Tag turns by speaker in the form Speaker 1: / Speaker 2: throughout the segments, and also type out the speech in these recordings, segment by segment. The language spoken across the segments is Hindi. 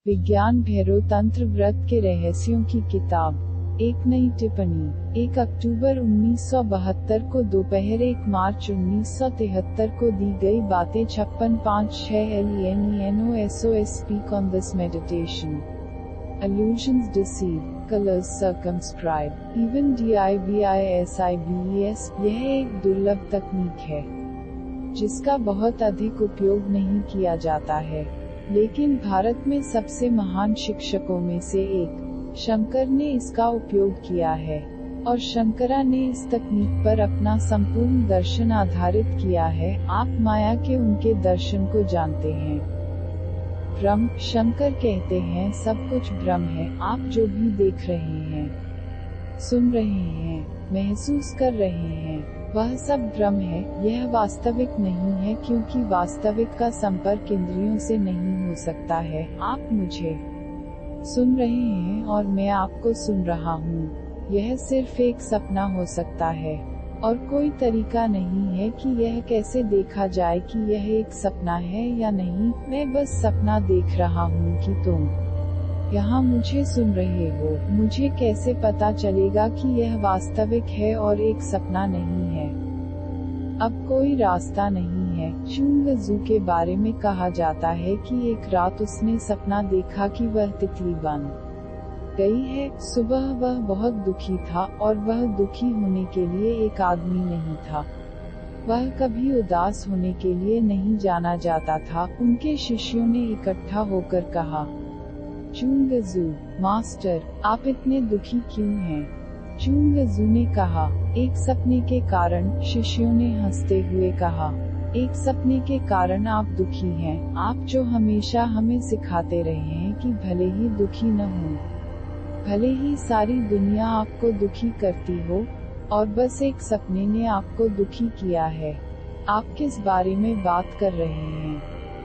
Speaker 1: विज्ञान भैरव तंत्र व्रत के रहस्यों की किताब। एक नई टिप्पणी। 1 अक्टूबर 1972 को दोपहर 1 मार्च 1973 को दी गई बातें 56.56 LENENOSO speak on this meditation. Allusions deceive, colors circumscribe, even DIVISIBES। यह एक दुर्लभ तकनीक है जिसका बहुत अधिक उपयोग नहीं किया जाता है, लेकिन भारत में सबसे महान शिक्षकों में से एक शंकर ने इसका उपयोग किया है, और शंकरा ने इस तकनीक पर अपना संपूर्ण दर्शन आधारित किया है। आप माया के उनके दर्शन को जानते हैं। भ्रम। शंकर कहते हैं सब कुछ भ्रम है। आप जो भी देख रहे हैं, सुन रहे हैं, महसूस कर रहे हैं, वह सब भ्रम है। यह वास्तविक नहीं है, क्योंकि वास्तविक का संपर्क इंद्रियों से नहीं हो सकता है। आप मुझे सुन रहे हैं और मैं आपको सुन रहा हूँ। यह सिर्फ एक सपना हो सकता है, और कोई तरीका नहीं है कि यह कैसे देखा जाए कि यह एक सपना है या नहीं। मैं बस सपना देख रहा हूँ कि तुम यहाँ मुझे सुन रहे हो। मुझे कैसे पता चलेगा कि यह वास्तविक है और एक सपना नहीं है? अब कोई रास्ता नहीं है। चुंग जू के बारे में कहा जाता है कि एक रात उसने सपना देखा कि वह तितली बन गई है। सुबह वह बहुत दुखी था, और वह दुखी होने के लिए एक आदमी नहीं था। वह कभी उदास होने के लिए नहीं जाना जाता था। उनके शिष्यों ने इकट्ठा होकर कहा, चुंग जू मास्टर, आप इतने दुखी क्यों हैं? चुंग जू ने कहा, एक सपने के कारण। शिष्यों ने हंसते हुए कहा, एक सपने के कारण आप दुखी हैं? आप जो हमेशा हमें सिखाते रहे हैं कि भले ही दुखी न हो, भले ही सारी दुनिया आपको दुखी करती हो, और बस एक सपने ने आपको दुखी किया है। आप किस बारे में बात कर रहे हैं?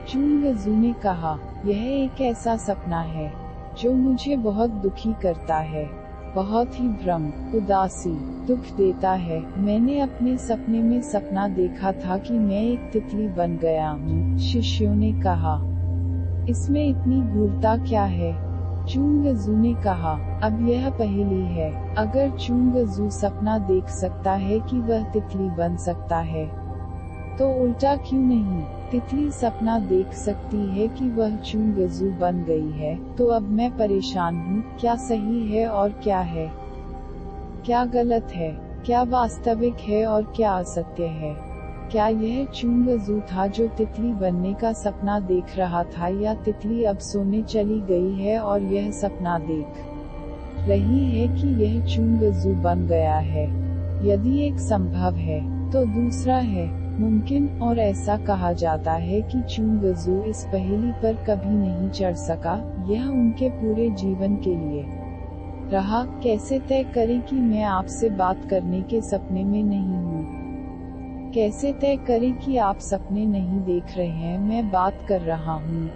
Speaker 1: चुंग जू ने कहा, यह एक ऐसा सपना है जो मुझे बहुत दुखी करता है, बहुत ही भ्रम, उदासी, दुख देता है। मैंने अपने सपने में सपना देखा था कि मैं एक तितली बन गया हूँ। शिष्यों ने कहा, इसमें इतनी गूढ़ता क्या है? चुंग जू ने कहा, अब यह पहेली है। अगर चुंग जू सपना देख सकता है कि वह तितली बन सकता है, तो उल्टा क्यों नहीं? तितली सपना देख सकती है कि वह चुंग जू बन गई है। तो अब मैं परेशान हूँ, क्या सही है और क्या है? क्या गलत है? क्या वास्तविक है और क्या असत्य है? क्या यह चुंग जू था जो तितली बनने का सपना देख रहा था, या तितली अब सोने चली गई है और यह सपना देख रही है कि यह चुंग जू बन गया है? यदि एक संभव है, तो दूसरा है मुमकिन, और ऐसा कहा जाता है कि चुंग जू इस पहेली पर कभी नहीं चढ़ सका। यह उनके पूरे जीवन के लिए रहा। कैसे तय करें कि मैं आपसे बात करने के सपने में नहीं हूँ? कैसे तय करें कि आप सपने नहीं देख रहे हैं, मैं बात कर रहा हूँ?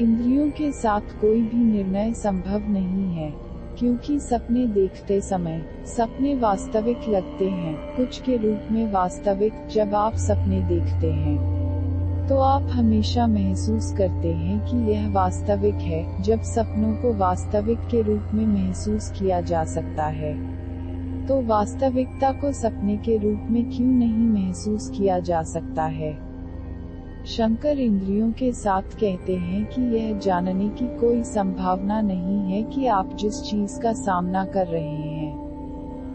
Speaker 1: इंद्रियों के साथ कोई भी निर्णय संभव नहीं है, क्योंकि सपने देखते समय सपने वास्तविक लगते हैं, कुछ के रूप में वास्तविक। जब आप सपने देखते हैं, तो आप हमेशा महसूस करते हैं कि यह वास्तविक है। जब सपनों को वास्तविक के रूप में महसूस किया जा सकता है, तो वास्तविकता को सपने के रूप में क्यों नहीं महसूस किया जा सकता है? शंकर इंद्रियों के साथ कहते हैं कि यह जानने की कोई संभावना नहीं है कि आप जिस चीज का सामना कर रहे हैं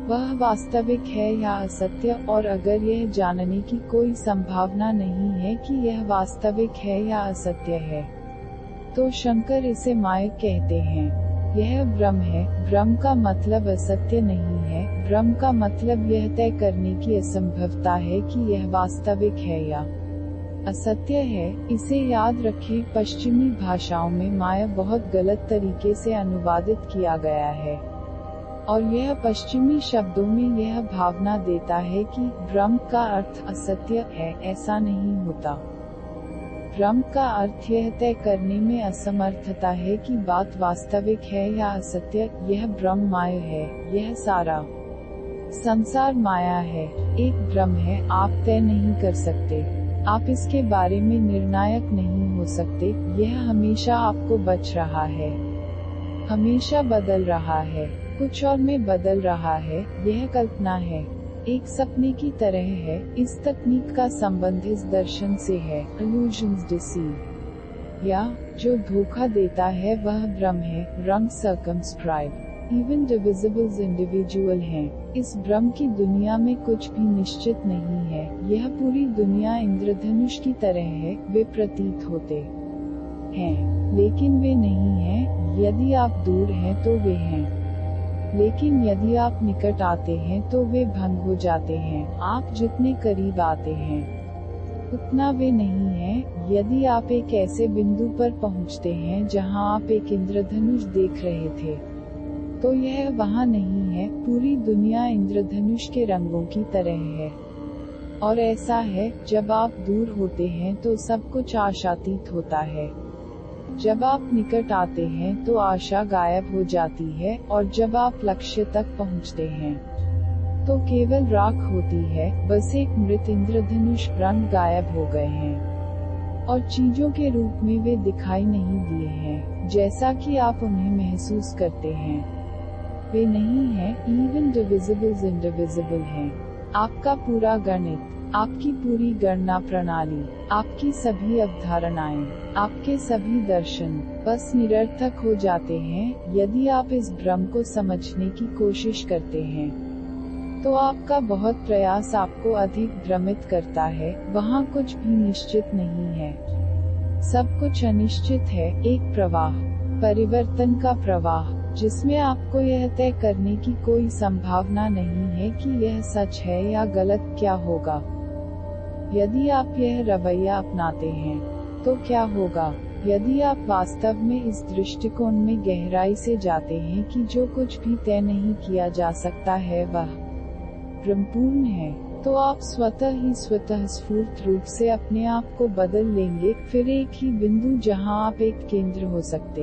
Speaker 1: वह वास्तविक है या असत्य, और अगर यह जानने की कोई संभावना नहीं है कि यह वास्तविक है या असत्य है, तो शंकर इसे माया कहते हैं। यह भ्रम है। भ्रम का मतलब असत्य नहीं है। भ्रम का मतलब यह तय करने की असंभवता है कि यह वास्तविक है या असत्य है। इसे याद रखें, पश्चिमी भाषाओं में माया बहुत गलत तरीके से अनुवादित किया गया है, और यह पश्चिमी शब्दों में यह भावना देता है कि भ्रम का अर्थ असत्य है। ऐसा नहीं होता। भ्रम का अर्थ यह तय करने में असमर्थता है कि बात वास्तविक है या असत्य। यह भ्रम माया है। यह सारा संसार माया है, एक भ्रम है। आप तय नहीं कर सकते। आप इसके बारे में निर्णायक नहीं हो हो सकते, यह हमेशा आपको बच रहा है, हमेशा बदल रहा है, कुछ और में बदल रहा है, यह कल्पना है, एक सपने की तरह है। इस तकनीक का संबंध इस दर्शन से है, illusions deceive, या जो धोखा देता है वह भ्रम है, रंग circumscribe, even divisibles individual हैं। इस भ्रम की दुनिया में कुछ भी निश्चित नहीं है, यह पूरी दुनिया इंद्रधनुष की तरह है, वे प्रतीत होते हैं, लेकिन वे नहीं हैं। यदि आप दूर हैं तो वे हैं, लेकिन यदि आप निकट आते हैं तो वे भंग हो जाते हैं। आप जितने करीब आते हैं उतना वे नहीं हैं। यदि आप एक ऐसे बिंदु पर पहुंचते हैं जहां आप एक इंद्रधनुष देख रहे थे, तो यह वहां नहीं है। पूरी दुनिया इंद्रधनुष के रंगों की तरह है, और ऐसा है, जब आप दूर होते हैं तो सब कुछ आशातीत होता है, जब आप निकट आते हैं तो आशा गायब हो जाती है, और जब आप लक्ष्य तक पहुंचते हैं तो केवल राख होती है, बस एक मृत इंद्रधनुष। रंग गायब हो गए हैं, और चीजों के रूप में वे दिखाई नहीं दिए हैं, जैसा कि आप उन्हें महसूस करते हैं। वे नहीं हैं, even divisibles indivisible हैं। आपका पूरा गणित, आपकी पूरी गणना प्रणाली, आपकी सभी अवधारणाएं, आपके सभी दर्शन बस निरर्थक हो जाते हैं यदि आप इस भ्रम को समझने की कोशिश करते हैं। तो आपका बहुत प्रयास आपको अधिक भ्रमित करता है। वहाँ कुछ भी निश्चित नहीं है, सब कुछ अनिश्चित है। एक प्रवाह, परिवर्तन का प्रवाह, जिसमें आपको यह तय करने की कोई संभावना नहीं है कि यह सच है या गलत। क्या होगा यदि आप यह रवैया अपनाते हैं, तो क्या होगा यदि आप वास्तव में इस दृष्टिकोण में गहराई से जाते हैं कि जो कुछ भी तय नहीं किया जा सकता है वह भ्रमपूर्ण है, तो आप स्वतः ही स्वतःस्फूर्त रूप से अपने आप को बदल लेंगे। फिर एक ही बिंदु जहां आप एक केंद्र हो सकते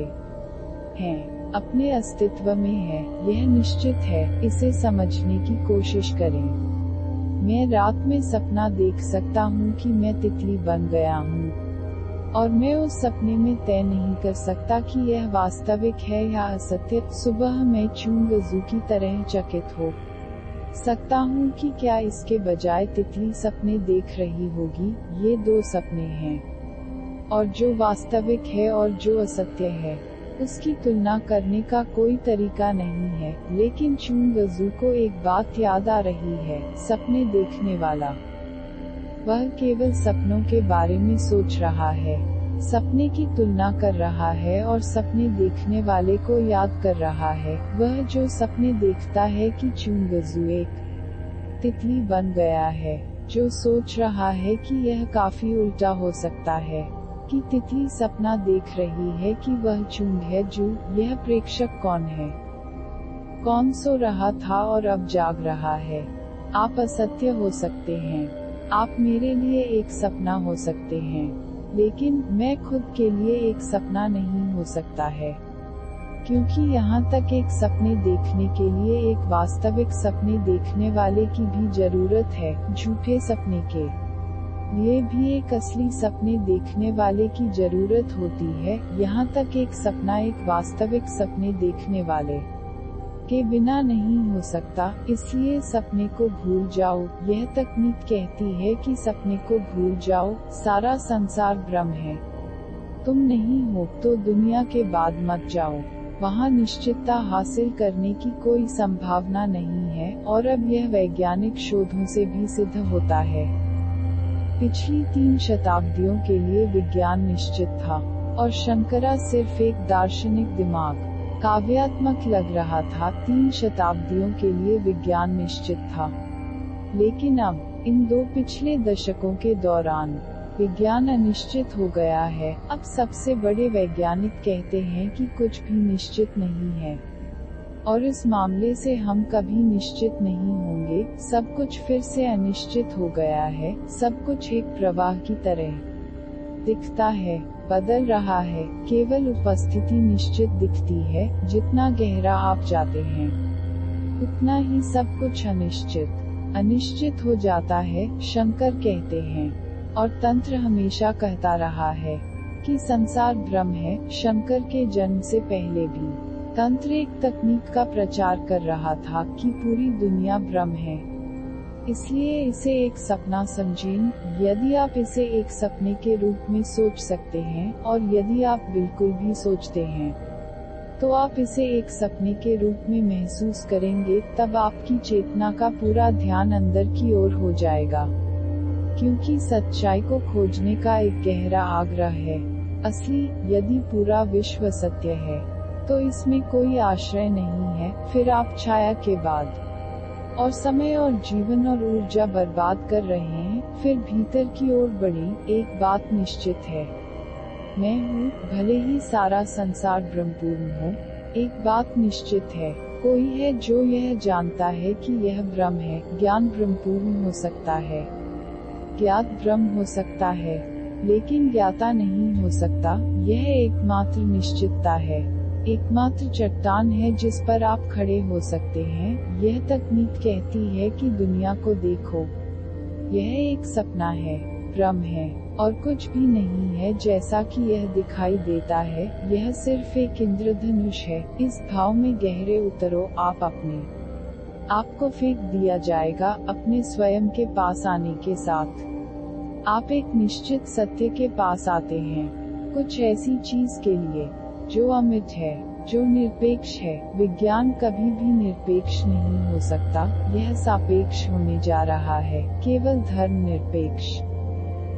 Speaker 1: हैं, अपने अस्तित्व में है, यह निश्चित है। इसे समझने की कोशिश करें। मैं रात में सपना देख सकता हूँ कि मैं तितली बन गया हूँ, और मैं उस सपने में तय नहीं कर सकता कि यह वास्तविक है या असत्य। सुबह मैं चुंगजू की तरह चकित हो सकता हूँ कि क्या इसके बजाय तितली सपने देख रही होगी। ये दो सपने हैं, और जो वास्तविक है और जो असत्य है, उसकी तुलना करने का कोई तरीका नहीं है। लेकिन चुंगजू को एक बात याद आ रही है, सपने देखने वाला, वह केवल सपनों के बारे में सोच रहा है, सपने की तुलना कर रहा है और सपने देखने वाले को याद कर रहा है। वह जो सपने देखता है कि चुंगजू एक तितली बन गया है, जो सोच रहा है कि यह काफी उल्टा हो सकता है, कि तितली सपना देख रही है कि वह चुंग है। जो यह प्रेक्षक कौन है, कौन सो रहा था और अब जाग रहा है। आप असत्य हो सकते हैं, आप मेरे लिए एक सपना हो सकते हैं, लेकिन मैं खुद के लिए एक सपना नहीं हो सकता है, क्योंकि यहाँ तक एक सपने देखने के लिए एक वास्तविक सपने देखने वाले की भी जरूरत है। झूठे सपने के लिए भी एक असली सपने देखने वाले की जरूरत होती है। यहाँ तक एक सपना एक वास्तविक सपने देखने वाले के बिना नहीं हो सकता। इसलिए सपने को भूल जाओ। यह तकनीक कहती है कि सपने को भूल जाओ, सारा संसार भ्रम है, तुम नहीं हो, तो दुनिया के बाद मत जाओ। वहाँ निश्चितता हासिल करने की कोई संभावना नहीं है, और अब यह वैज्ञानिक शोधों से भी सिद्ध होता है। पिछली 3 शताब्दियों के लिए विज्ञान निश्चित था, और शंकरा सिर्फ एक दार्शनिक दिमाग, काव्यात्मक लग रहा था। 3 शताब्दियों के लिए विज्ञान निश्चित था, लेकिन अब इन 2 पिछले दशकों के दौरान विज्ञान अनिश्चित हो गया है। अब सबसे बड़े वैज्ञानिक कहते हैं कि कुछ भी निश्चित नहीं है, और इस मामले से हम कभी निश्चित नहीं होंगे। सब कुछ फिर से अनिश्चित हो गया है। सब कुछ एक प्रवाह की तरह दिखता है, बदल रहा है। केवल उपस्थिति निश्चित दिखती है। जितना गहरा आप जाते हैं, उतना ही सब कुछ अनिश्चित हो जाता है, शंकर कहते हैं। और तंत्र हमेशा कहता रहा है कि संसार भ्रम है। शंकर के जन्म से पहले भी तंत्र एक तकनीक का प्रचार कर रहा था कि पूरी दुनिया भ्रम है, इसलिए इसे एक सपना समझें। यदि आप इसे एक सपने के रूप में सोच सकते हैं, और यदि आप बिल्कुल भी सोचते हैं, तो आप इसे एक सपने के रूप में महसूस करेंगे, तब आपकी चेतना का पूरा ध्यान अंदर की ओर हो जाएगा, क्योंकि सच्चाई को खोजने का एक गहरा आग्रह है। असली, यदि पूरा विश्व सत्य है, तो इसमें कोई आश्रय नहीं है। फिर आप छाया के बाद और समय और जीवन और ऊर्जा बर्बाद कर रहे हैं। फिर भीतर की ओर बढ़ी। एक बात निश्चित है, मैं हूँ, भले ही सारा संसार भ्रमपूर्ण हो। एक बात निश्चित है, कोई है जो यह जानता है कि यह भ्रम है। ज्ञान भ्रमपूर्ण हो सकता है, ज्ञात भ्रम हो सकता है, लेकिन ज्ञाता नहीं हो सकता। यह एकमात्र निश्चितता है, एकमात्र चट्टान है जिस पर आप खड़े हो सकते हैं। यह तकनीक कहती है कि दुनिया को देखो, यह एक सपना है, भ्रम है, और कुछ भी नहीं है जैसा कि यह दिखाई देता है। यह सिर्फ एक इंद्रधनुष है। इस भाव में गहरे उतरो। आप अपने आपको फेंक दिया जाएगा अपने स्वयं के पास आने के साथ। आप एक निश्चित सत्य के पास आते हैं, कुछ ऐसी चीज के लिए जो अमिट है, जो निरपेक्ष है। विज्ञान कभी भी निरपेक्ष नहीं हो सकता, यह सापेक्ष होने जा रहा है। केवल धर्म निरपेक्ष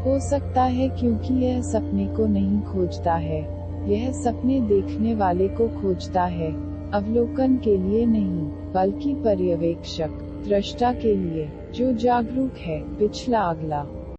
Speaker 1: हो सकता है, क्योंकि यह सपने को नहीं खोजता है, यह सपने देखने वाले को खोजता है। अवलोकन के लिए नहीं, बल्कि पर्यवेक्षक, दृष्टा के लिए, जो जागरूक है। पिछला अगला